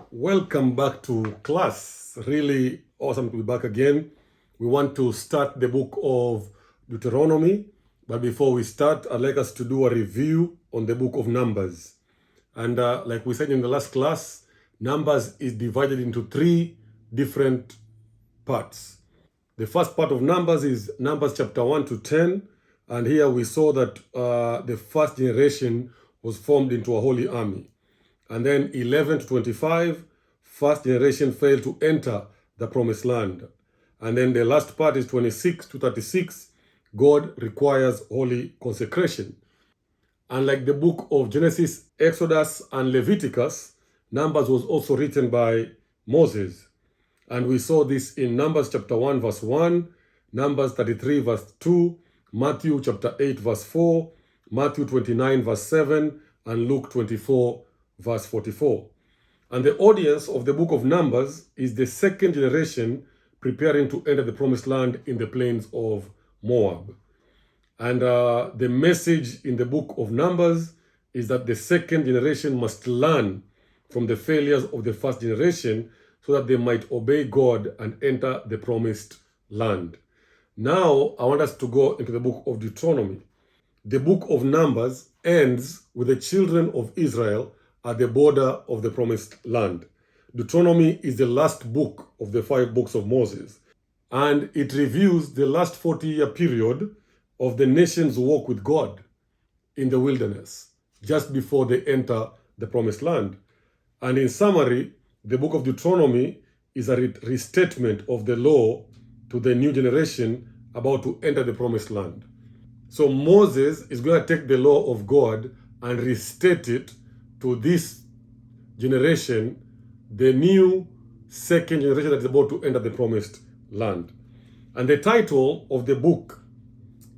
Welcome back to class. Really awesome to be back again. We want to start the book of Deuteronomy, but before we start, I'd like us to do a review on the book of Numbers. And like we said in the last class, Numbers is divided into three different parts. The first part of Numbers is Numbers chapter 1 to 10, and here we saw that the first generation was formed into a holy army. And then 11 to 25, first generation failed to enter the promised land. And then the last part is 26 to 36, God requires holy consecration. Unlike the book of Genesis, Exodus, and Leviticus, Numbers was also written by Moses. And we saw this in Numbers chapter 1 verse 1, Numbers 33 verse 2, Matthew chapter 8 verse 4, Matthew 29 verse 7, and Luke 24 verse 44. And the audience of the book of Numbers is the second generation preparing to enter the promised land in the plains of Moab. And the message in the book of Numbers is that the second generation must learn from the failures of the first generation so that they might obey God and enter the promised land. Now, I want us to go into the book of Deuteronomy. The book of Numbers ends with the children of Israel at the border of the promised land. Deuteronomy is the last book of the 5 books of Moses, and it reviews the last 40-year period of the nation's walk with God in the wilderness, just before they enter the promised land. And in summary, the book of Deuteronomy is a restatement of the law to the new generation about to enter the promised land. So Moses is going to take the law of God and restate it to this generation, the new second generation that is about to enter the promised land. And the title of the book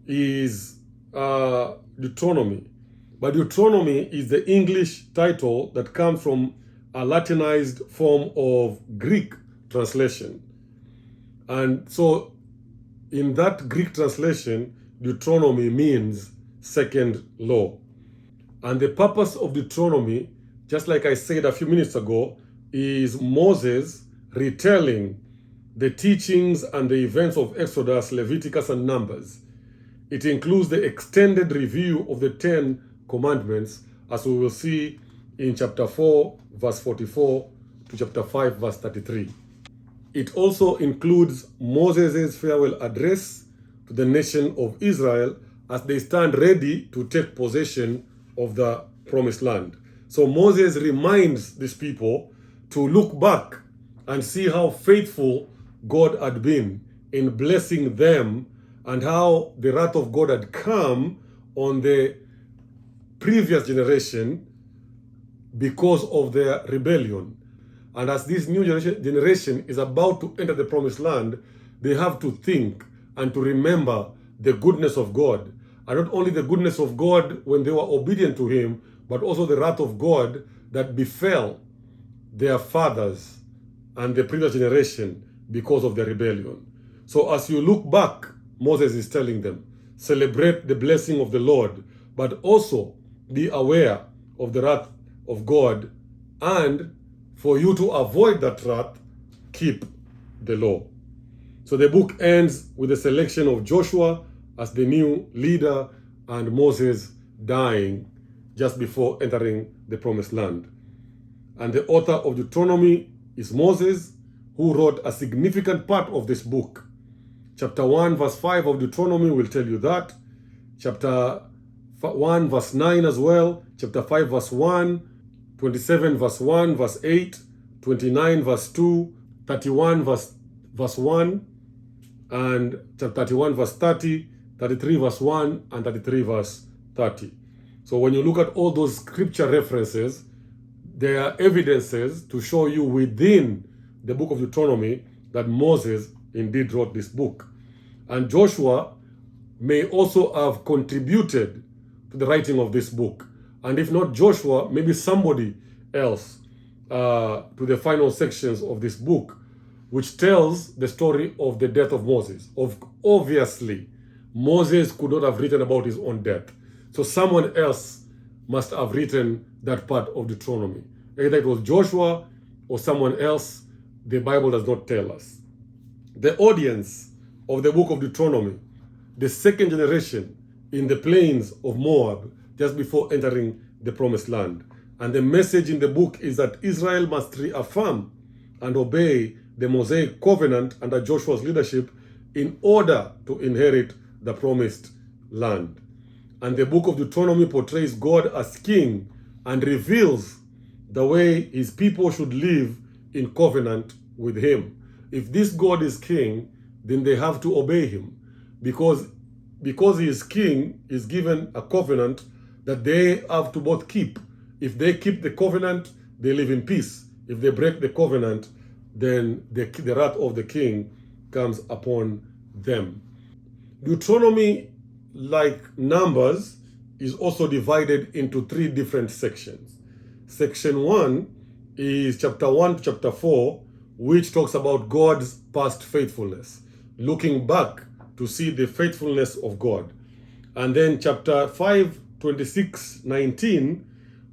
is Deuteronomy. But Deuteronomy is the English title that comes from a Latinized form of Greek translation. And so in that Greek translation, Deuteronomy means second law. And the purpose of Deuteronomy, just like I said a few minutes ago, is Moses retelling the teachings and the events of Exodus, Leviticus, and Numbers. It includes the extended review of the 10 commandments, as we will see in chapter 4, verse 44 to chapter 5, verse 33. It also includes Moses' farewell address to the nation of Israel as they stand ready to take possession of the promised land. So Moses reminds these people to look back and see how faithful God had been in blessing them and how the wrath of God had come on the previous generation because of their rebellion. And as this new generation is about to enter the promised land, they have to think and to remember the goodness of God. And not only the goodness of God when they were obedient to him, but also the wrath of God that befell their fathers and the previous generation because of their rebellion. So as you look back, Moses is telling them, celebrate the blessing of the Lord, but also be aware of the wrath of God, and for you to avoid that wrath, keep the law. So the book ends with the selection of Joshua as the new leader and Moses dying just before entering the promised land. And the author of Deuteronomy is Moses, who wrote a significant part of this book. Chapter 1 verse 5 of Deuteronomy will tell you that. Chapter 1 verse 9 as well. Chapter 5 verse 1, 27 verse 1, verse 8, 29 verse 2, 31 verse 1, and chapter 31 verse 30, 33 verse 1, and 33 verse 30. So when you look at all those scripture references, there are evidences to show you within the book of Deuteronomy that Moses indeed wrote this book. And Joshua may also have contributed to the writing of this book. And if not Joshua, maybe somebody else to the final sections of this book, which tells the story of the death of Moses. Obviously, Moses could not have written about his own death. So someone else must have written that part of Deuteronomy. Either it was Joshua or someone else, the Bible does not tell us. The audience of the book of Deuteronomy, the second generation in the plains of Moab, just before entering the promised land. And the message in the book is that Israel must reaffirm and obey the Mosaic covenant under Joshua's leadership in order to inherit the promised land. And the book of Deuteronomy portrays God as king and reveals the way his people should live in covenant with him. If this God is king, then they have to obey him, because he is king, is given a covenant that they have to both keep. If they keep the covenant, they live in peace. If they break the covenant, then the wrath of the king comes upon them. Deuteronomy, like Numbers, is also divided into 3 different sections. Section 1 is chapter 1 to chapter 4, which talks about God's past faithfulness, looking back to see the faithfulness of God. And then chapter 5, 26, 19,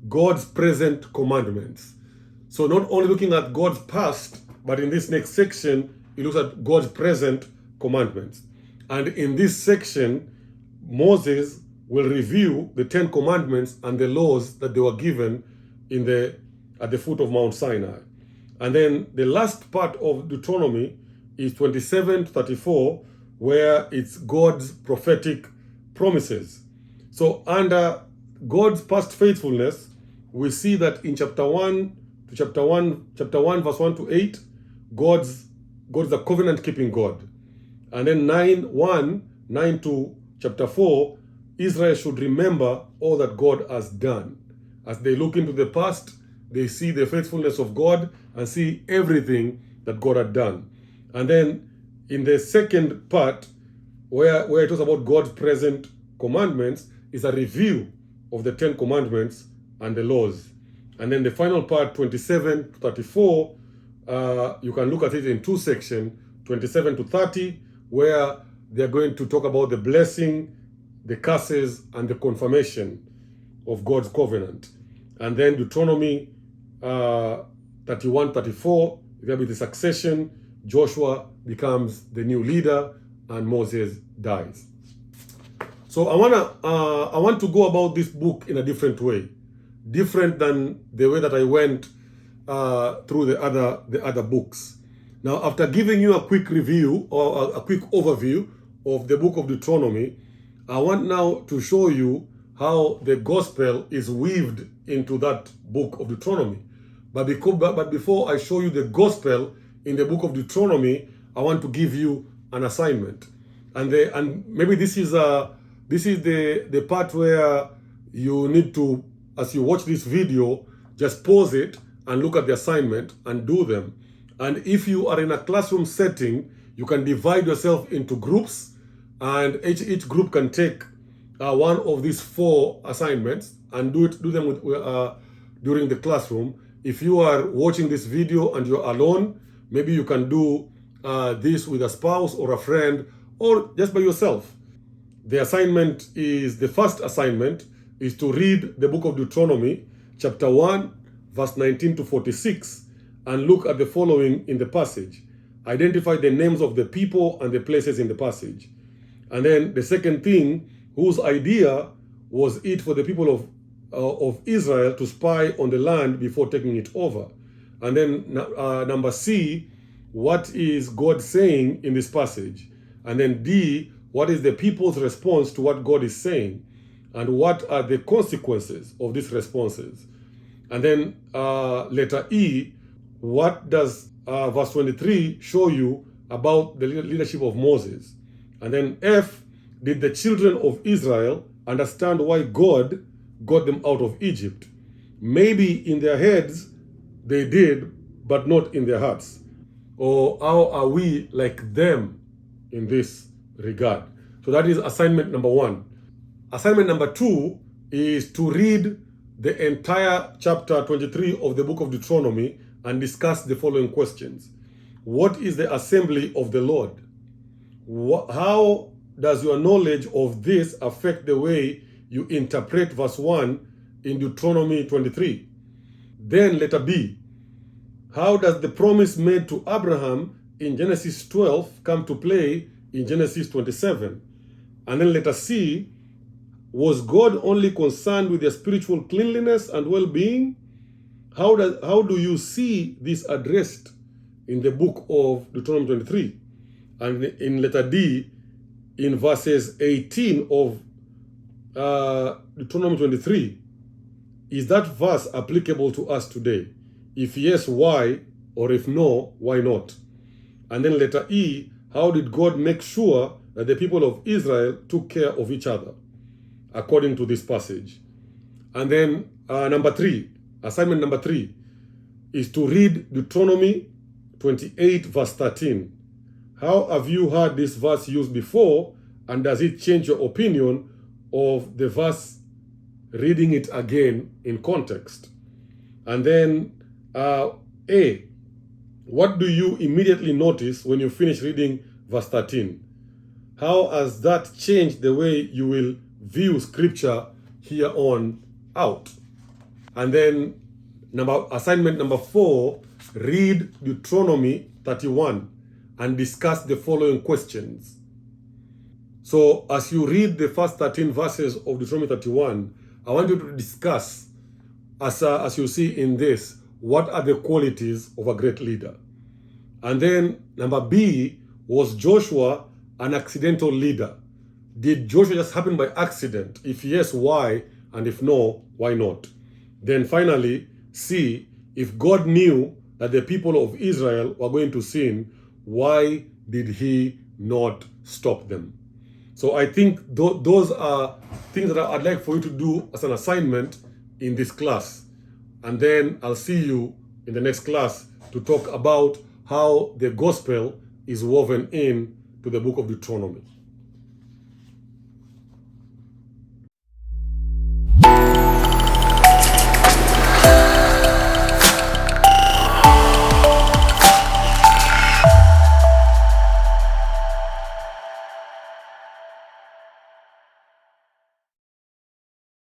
God's present commandments. So not only looking at God's past, but in this next section, he looks at God's present commandments. And in this section, Moses will review the 10 commandments and the laws that they were given at the foot of Mount Sinai. And then the last part of Deuteronomy is 27 to 34, where it's God's prophetic promises. So under God's past faithfulness, we see that in chapter 1 verse 1 to 8, God is a covenant-keeping God. And then 9 to chapter 4, Israel should remember all that God has done. As they look into the past, they see the faithfulness of God and see everything that God had done. And then in the second part, where it talks about God's present commandments, is a review of the 10 commandments and the laws. And then the final part, 27 to 34, you can look at it in 2 sections, 27 to 30, where they're going to talk about the blessing, the curses, and the confirmation of God's covenant. And then Deuteronomy 31, 34, there will be the succession. Joshua becomes the new leader, and Moses dies. So I want to go about this book in a different way, different than the way that I went through the other books. Now, after giving you a quick review or a quick overview of the book of Deuteronomy, I want now to show you how the gospel is weaved into that book of Deuteronomy. But before I show you the gospel in the book of Deuteronomy, I want to give you an assignment. And maybe this is the part where you need to, as you watch this video, just pause it and look at the assignment and do them. And if you are in a classroom setting, you can divide yourself into groups, and each group can take one of these 4 assignments and do them during the classroom. If you are watching this video and you're alone, maybe you can do this with a spouse or a friend, or just by yourself. The first assignment is to read the book of Deuteronomy, chapter 1, verse 19 to 46, and look at the following in the passage. Identify the names of the people and the places in the passage. And then the second thing, whose idea was it for the people of Israel to spy on the land before taking it over? And then number C, what is God saying in this passage? And then D, what is the people's response to what God is saying? And what are the consequences of these responses? And then letter E, what does verse 23 show you about the leadership of Moses? And then F, did the children of Israel understand why God got them out of Egypt? Maybe in their heads they did, but not in their hearts. Or how are we like them in this regard? So that is assignment number 1. Assignment number 2 is to read the entire chapter 23 of the book of Deuteronomy and discuss the following questions. What is the assembly of the Lord? How does your knowledge of this affect the way you interpret verse 1 in Deuteronomy 23? Then letter B, How does the promise made to Abraham in Genesis 12 come to play in Genesis 27? And then letter C, was God only concerned with their spiritual cleanliness and well-being? How do you see this addressed in the book of Deuteronomy 23? And in letter D, in verses 18 of Deuteronomy 23, is that verse applicable to us today? If yes, why? Or if no, why not? And then letter E, how did God make sure that the people of Israel took care of each other according to this passage? And then number 3, assignment number 3 is to read Deuteronomy 28 verse 13. How have you heard this verse used before, and does it change your opinion of the verse reading it again in context? And then A, what do you immediately notice when you finish reading verse 13? How has that changed the way you will view scripture here on out? And then assignment number 4, read Deuteronomy 31 and discuss the following questions. So as you read the first 13 verses of Deuteronomy 31, I want you to discuss, as you see in this, what are the qualities of a great leader? And then number B, was Joshua an accidental leader? Did Joshua just happen by accident? If yes, why? And if no, why not? Then finally, C, if God knew that the people of Israel were going to sin, why did he not stop them? So I think those are things that I'd like for you to do as an assignment in this class. And then I'll see you in the next class to talk about how the gospel is woven in to the book of Deuteronomy.